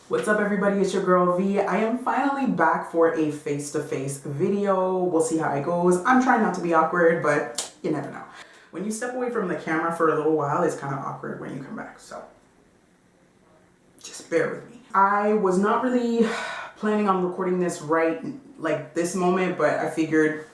What's up everybody, it's your girl V. I am finally back for a face-to-face video. We'll see how it goes. I'm trying not to be awkward, but you never know. When you step away from the camera for a little while, it's kind of awkward when you come back, so just bear with me. I was not really planning on recording this right like this moment, but I figured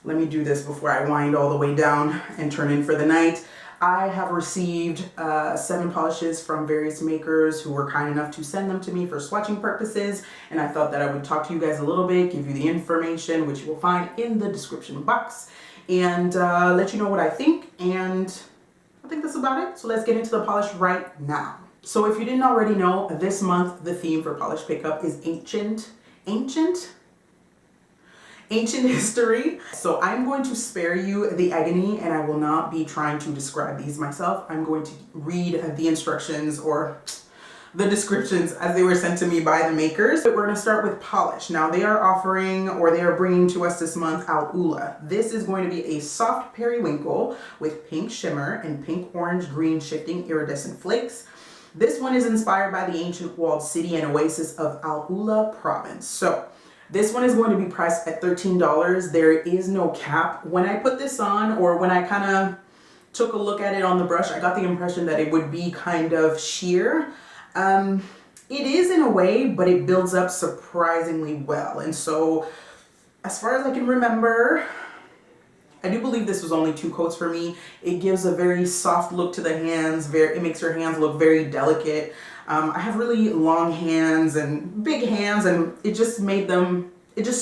let me do this before I wind all the way down and turn in for the night. I have received 7 polishes from various makers who were kind enough to send them to me for swatching purposes, and I thought that I would talk to you guys a little bit, give you the information, which you will find in the description box, and let you know what I think, and I think that's about it. So let's get into the polish right now. So if you didn't already know, this month the theme for polish pickup is ancient history. So I'm going to spare you the agony and I will not be trying to describe these myself. I'm going to read the instructions or the descriptions as they were sent to me by the makers. But we're going to start with polish. Now they are offering, or they are bringing to us this month, Ula. This is going to be a soft periwinkle with pink shimmer and pink orange green shifting iridescent flakes. This one is inspired by the ancient walled city and oasis of Ula province. So this one is going to be priced at $13. There is no cap. When I put this on, or when I kind of took a look at it on the brush, I got the impression that it would be kind of sheer. It is in a way, but it builds up surprisingly well. And so as far as I can remember, I do believe this was only 2 coats for me. It gives a very soft look to the hands. It makes your hands look very delicate. I have really long hands and big hands, and it just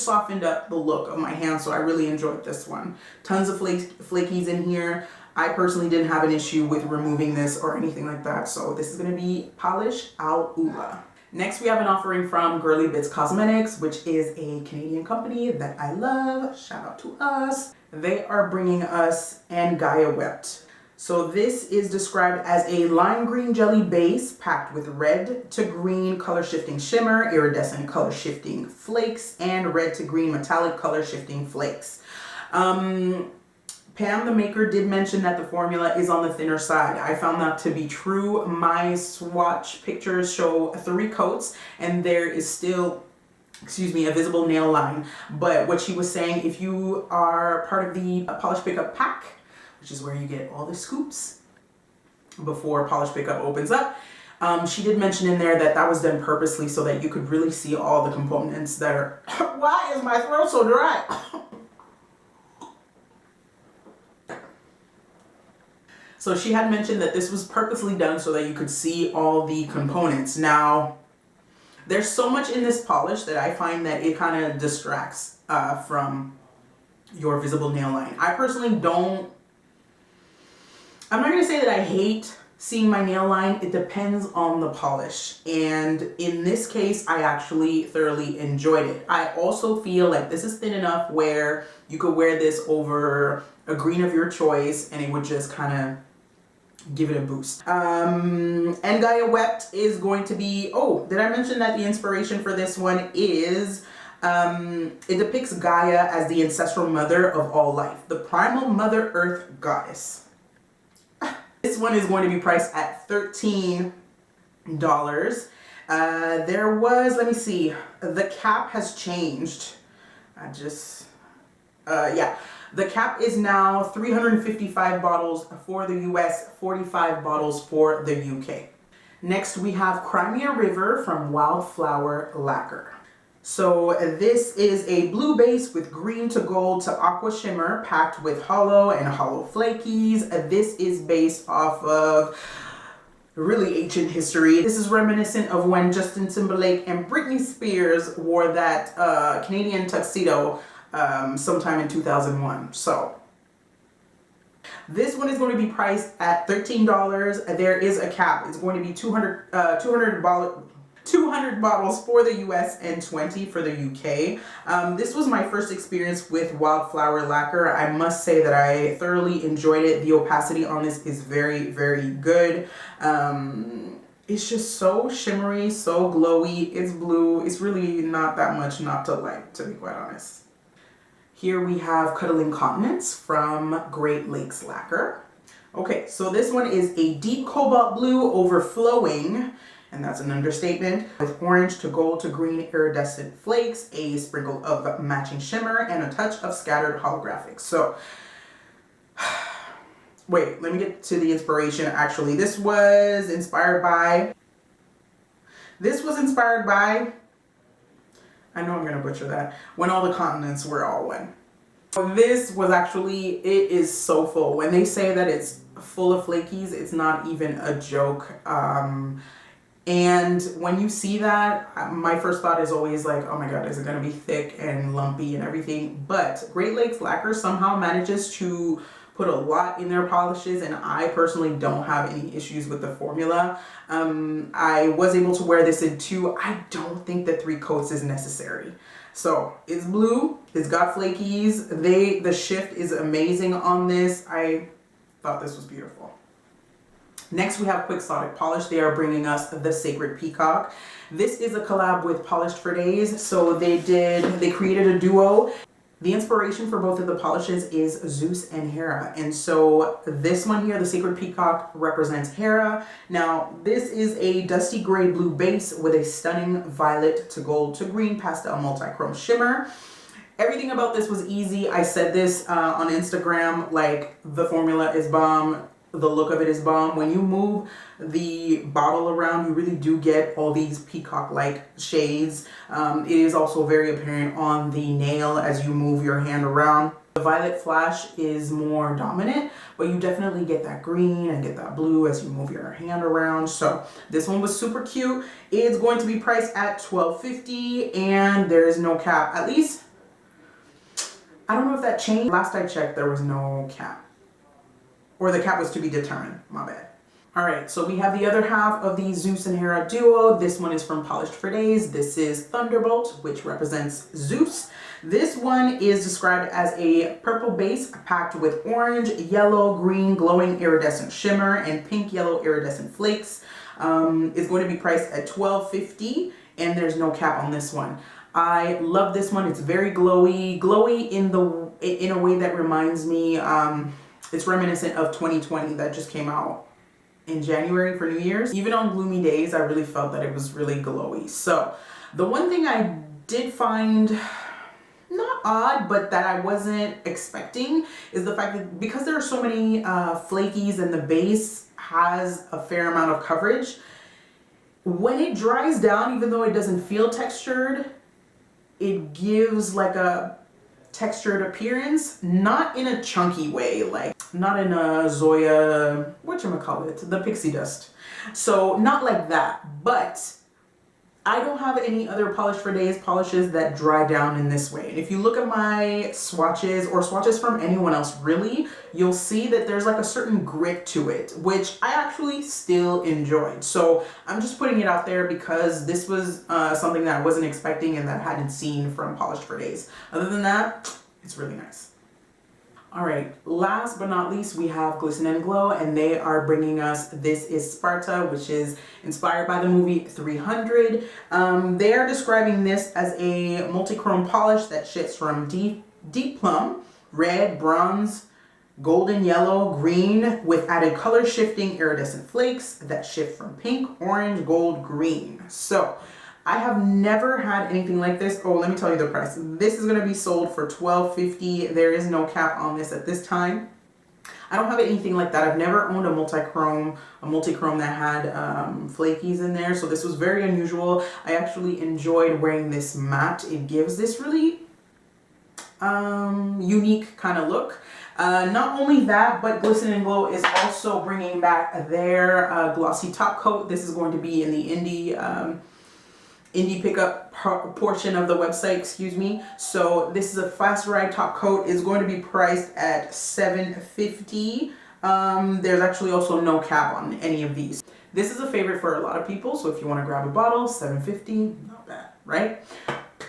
softened up the look of my hands, so I really enjoyed this one. Tons of flakies in here. I personally didn't have an issue with removing this or anything like that, so this is going to be Polish Ula. Next, we have an offering from Girly Bits Cosmetics, which is a Canadian company that I love. Shout out to us. They are bringing us and Gaia Wept. So this is described as a lime green jelly base packed with red to green color shifting shimmer, iridescent color shifting flakes, and red to green metallic color shifting flakes. Pam, the maker, did mention that the formula is on the thinner side. I found that to be true. My swatch pictures show 3 coats and there is still, a visible nail line. But what she was saying, if you are part of the polish pickup pack, which is where you get all the scoops before polish pickup opens up, she did mention in there that that was done purposely so that you could really see all the components that are... Why is my throat so dry? So she had mentioned that this was purposely done so that you could see all the components. Now, there's so much in this polish that I find that it kind of distracts from your visible nail line. I personally I'm not going to say that I hate seeing my nail line. It depends on the polish. And in this case, I actually thoroughly enjoyed it. I also feel like this is thin enough where you could wear this over a green of your choice and it would just kind of give it a boost. And Gaia Wept is going to be, oh, did I mention that the inspiration for this one is, it depicts Gaia as the ancestral mother of all life, the primal Mother Earth goddess. This one is going to be priced at $13. There was, let me see, the cap has changed. The cap is now 355 bottles for the US, 45 bottles for the UK. Next, we have Crimea River from Wildflower Laquer. So this is a blue base with green to gold to aqua shimmer packed with hollow and hollow flakies. This is based off of really ancient history. This is reminiscent of when Justin Timberlake and Britney Spears wore that Canadian tuxedo sometime in 2001. So this one is going to be priced at $13. There is a cap. It's going to be 200 bottles for the US and 20 for the UK. This was my first experience with Wildflower Lacquer. I must say that I thoroughly enjoyed it. The opacity on this is very, very good. It's just so shimmery, so glowy. It's blue. It's really not that much not to like, to be quite honest. Here we have Cuddling Continents from Great Lakes Lacquer. Okay, so this one is a deep cobalt blue overflowing and that's an understatement, with orange to gold to green iridescent flakes, a sprinkle of matching shimmer, and a touch of scattered holographics. So, wait, let me get to the inspiration. Actually, this was inspired by, I know I'm gonna butcher that, When All the Continents Were All One. This was actually, it is so full. When they say that it's full of flakies, it's not even a joke. And when you see that, my first thought is always like, oh my god, is it gonna be thick and lumpy and everything? But Great Lakes Lacquer somehow manages to put a lot in their polishes, and I personally don't have any issues with the formula. I was able to wear this in 2. I don't think that 3 coats is necessary. So it's blue, it's got flakies. The shift is amazing on this. I thought this was beautiful. Next we have Quixotic Polish. They are bringing us the Sacred Peacock. This is a collab with Polished for Days. So they created a duo. The inspiration for both of the polishes is Zeus and Hera. And so this one here, the Sacred Peacock, represents Hera. Now, this is a dusty gray blue base with a stunning violet to gold to green pastel multi-chrome shimmer. Everything about this was easy. I said this on Instagram, like, the formula is bomb. The look of it is bomb. When you move the bottle around, you really do get all these peacock-like shades. It is also very apparent on the nail as you move your hand around. The violet flash is more dominant, but you definitely get that green and get that blue as you move your hand around. So this one was super cute. It's going to be priced at $12.50, and there is no cap. At least, I don't know if that changed. Last I checked, there was no cap. Or the cap was to be determined, my bad. All right, so we have the other half of the Zeus and Hera duo. This one is from Polished for Days. This is Thunderbolt, which represents Zeus. This one is described as a purple base packed with orange, yellow, green, glowing iridescent shimmer, and pink yellow iridescent flakes. It's going to be priced at $12.50, and there's no cap on this one. I love this one. It's very glowy in a way that reminds me, it's reminiscent of 2020 that just came out in January for New Year's. Even on gloomy days, I really felt that it was really glowy. So the one thing I did find not odd, but that I wasn't expecting is the fact that because there are so many flakies and the base has a fair amount of coverage, when it dries down, even though it doesn't feel textured, it gives like a textured appearance, not in a chunky way, like not in a Zoya, whatchamacallit, the pixie dust. So not like that, but I don't have any other Polished for Days polishes that dry down in this way. And if you look at my swatches or swatches from anyone else really, you'll see that there's like a certain grit to it, which I actually still enjoyed. So I'm just putting it out there because this was something that I wasn't expecting and that I hadn't seen from Polished for Days. Other than that, it's really nice. All right, last but not least, we have Glisten and Glow, and they are bringing us This Is Sparta, which is inspired by the movie 300. They are describing this as a multi-chrome polish that shifts from deep plum, red, bronze, golden yellow, green, with added color shifting iridescent flakes that shift from pink, orange, gold, green. So I have never had anything like this. Oh, let me tell you the price. This is going to be sold for $12.50. There is no cap on this at this time. I don't have anything like that. I've never owned a multi-chrome that had flakies in there. So this was very unusual. I actually enjoyed wearing this matte. It gives this really unique kind of look. Not only that, but Glisten and Glow is also bringing back their glossy top coat. This is going to be in the indie pickup portion of the website, excuse me. So this is a fast ride top coat. It's going to be priced at $7.50. There's actually also no cap on any of these. This is a favorite for a lot of people, so if you want to grab a bottle, $7.50, not bad, right?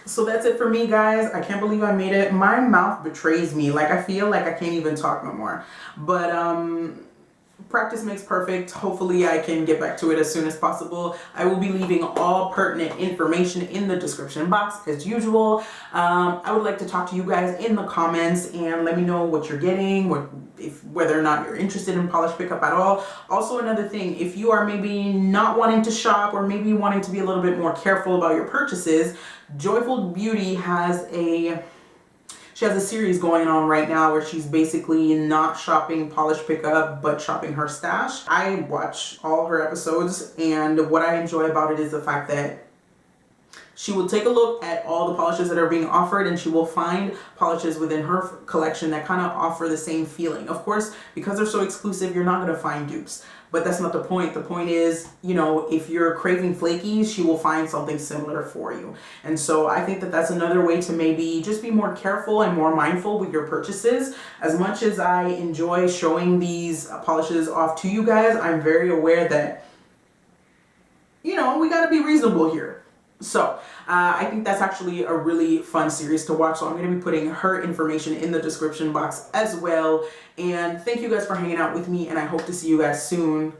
So that's it for me, guys. I can't believe I made it. My mouth betrays me. Like, I feel like I can't even talk no more. But practice makes perfect. Hopefully I can get back to it as soon as possible. I will be leaving all pertinent information in the description box as usual. I would like to talk to you guys in the comments and let me know what you're getting, whether or not you're interested in polish pickup at all. Also, another thing, if you are maybe not wanting to shop or maybe wanting to be a little bit more careful about your purchases, Joyful Beauty has a series going on right now where she's basically not shopping polish pickup but shopping her stash. I watch all her episodes, and what I enjoy about it is the fact that she will take a look at all the polishes that are being offered, and she will find polishes within her collection that kind of offer the same feeling. Of course, because they're so exclusive, you're not going to find dupes. But that's not the point. The point is, you know, if you're craving flakies, she will find something similar for you. And so I think that that's another way to maybe just be more careful and more mindful with your purchases. As much as I enjoy showing these polishes off to you guys, I'm very aware that, you know, we got to be reasonable here. So I think that's actually a really fun series to watch. So I'm going to be putting her information in the description box as well. And thank you guys for hanging out with me, and I hope to see you guys soon.